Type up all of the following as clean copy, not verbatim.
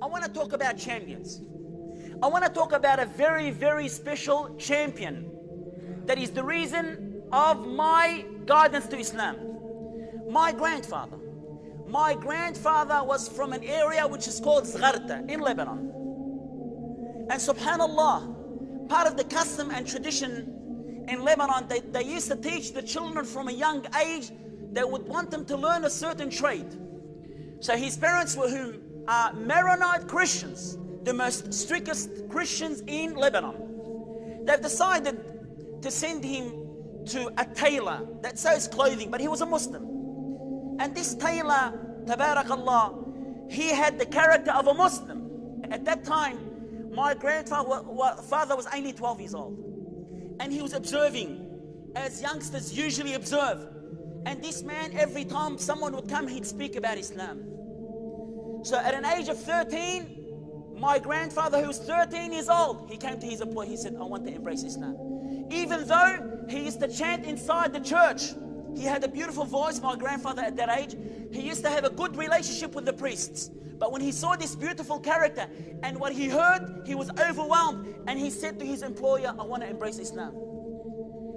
I want to talk about champions. I want to talk about a very, very special champion that is the reason of my guidance to Islam. My grandfather was from an area which is called Zgharta in Lebanon. And subhanallah, part of the custom and tradition in Lebanon, they used to teach the children from a young age. They would want them to learn a certain trade. So his parents were who are Maronite Christians, the most strictest Christians in Lebanon. They've decided to send him to a tailor that sews clothing, but he was a Muslim. And this tailor, tabarakallah, he had the character of a Muslim. At that time, my grandfather was only 12 years old. And he was observing, as youngsters usually observe. And this man, every time someone would come, he'd speak about Islam. So at an age of 13, my grandfather, who was 13 years old, he came to his employer. He said, I want to embrace Islam. Even though he used to chant inside the church, he had a beautiful voice, my grandfather at that age. He used to have a good relationship with the priests. But when he saw this beautiful character and what he heard, he was overwhelmed. And he said to his employer, I want to embrace Islam.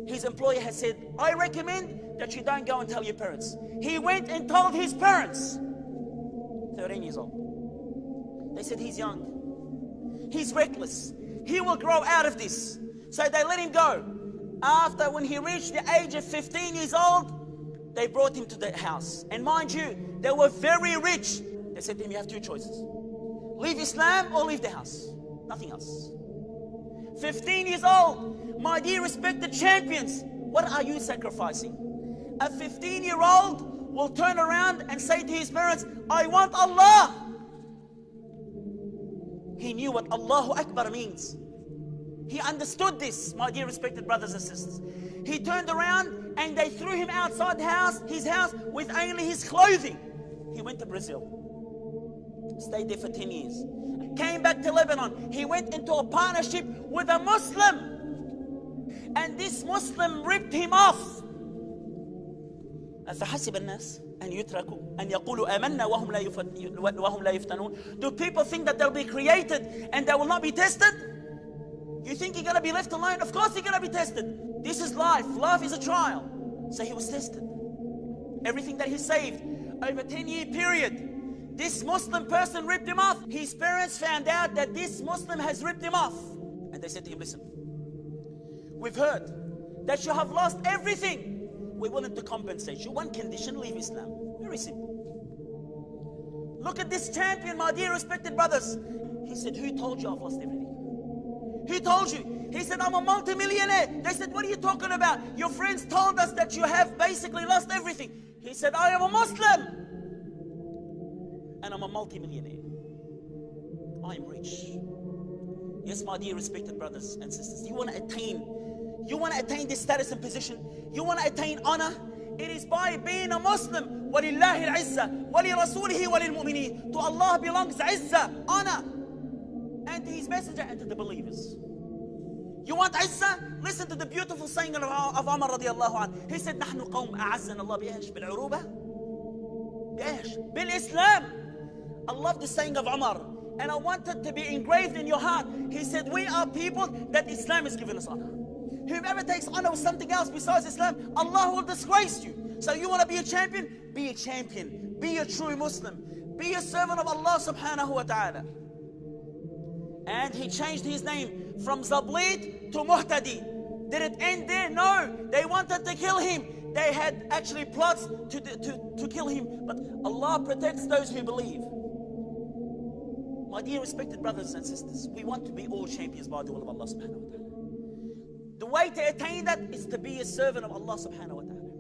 His employer had said, I recommend that you don't go and tell your parents. He went and told his parents. 13 years old. They said, he's young. He's reckless. He will grow out of this. So they let him go. After, when he reached the age of 15 years old, they brought him to the house. And mind you, they were very rich. They said to him, you have two choices. Leave Islam or leave the house. Nothing else. 15 years old, my dear respected champions, what are you sacrificing? A 15-year-old will turn around and say to his parents, I want Allah. He knew what Allahu Akbar means. He understood this, my dear respected brothers and sisters. He turned around and they threw him outside his house with only his clothing. He went to Brazil. Stayed there for 10 years. Came back to Lebanon. He went into a partnership with a Muslim. And this Muslim ripped him off. أفحسب الناس أن يتركوا أن يقولوا آمنا وهم لا يفتنون. Do people think that they'll be created and they will not be tested? You think you're going to be left alone? Of course you're going to be tested. This is life. Life is a trial. So he was tested. Everything that he saved over a 10-year period, this Muslim person ripped him off. His parents found out that this Muslim has ripped him off. And they said to him, listen, we've heard that you have lost everything. We're willing to compensate you. One condition, leave Islam. Very simple. Look at this champion, my dear respected brothers. He said, who told you I've lost everything? Who told you? He said, I'm a multimillionaire. They said, what are you talking about? Your friends told us that you have basically lost everything. He said, I am a Muslim. And I'm a multimillionaire. I'm rich. Yes, my dear respected brothers and sisters, you want to attain this status and position, you want to attain honor, it is by being a Muslim. وَلِلَّهِ الْعِزَّةِ وَلِرَسُولِهِ وَلِلْمُؤْمِنِينَ. To Allah belongs izzah, honor, and to His Messenger and to the believers. You want izzah? Listen to the beautiful saying of Umar radiallahu anhu. He said, نحن قوم أعزنا الله بإيش بالعروبة بإيش بالإسلام. I love the saying of Umar, and I want it to be engraved in your heart. He said, we are people that Islam has given us honor. Whoever takes honor with something else besides Islam, Allah will disgrace you. So you want to be a champion? Be a champion. Be a true Muslim. Be a servant of Allah subhanahu wa ta'ala. And he changed his name from Zablit to Muhtadi. Did it end there? No. They wanted to kill him. They had actually plots to kill him. But Allah protects those who believe. My dear respected brothers and sisters, we want to be all champions by the will of Allah subhanahu wa ta'ala. The way to attain that is to be a servant of Allah subhanahu wa ta'ala.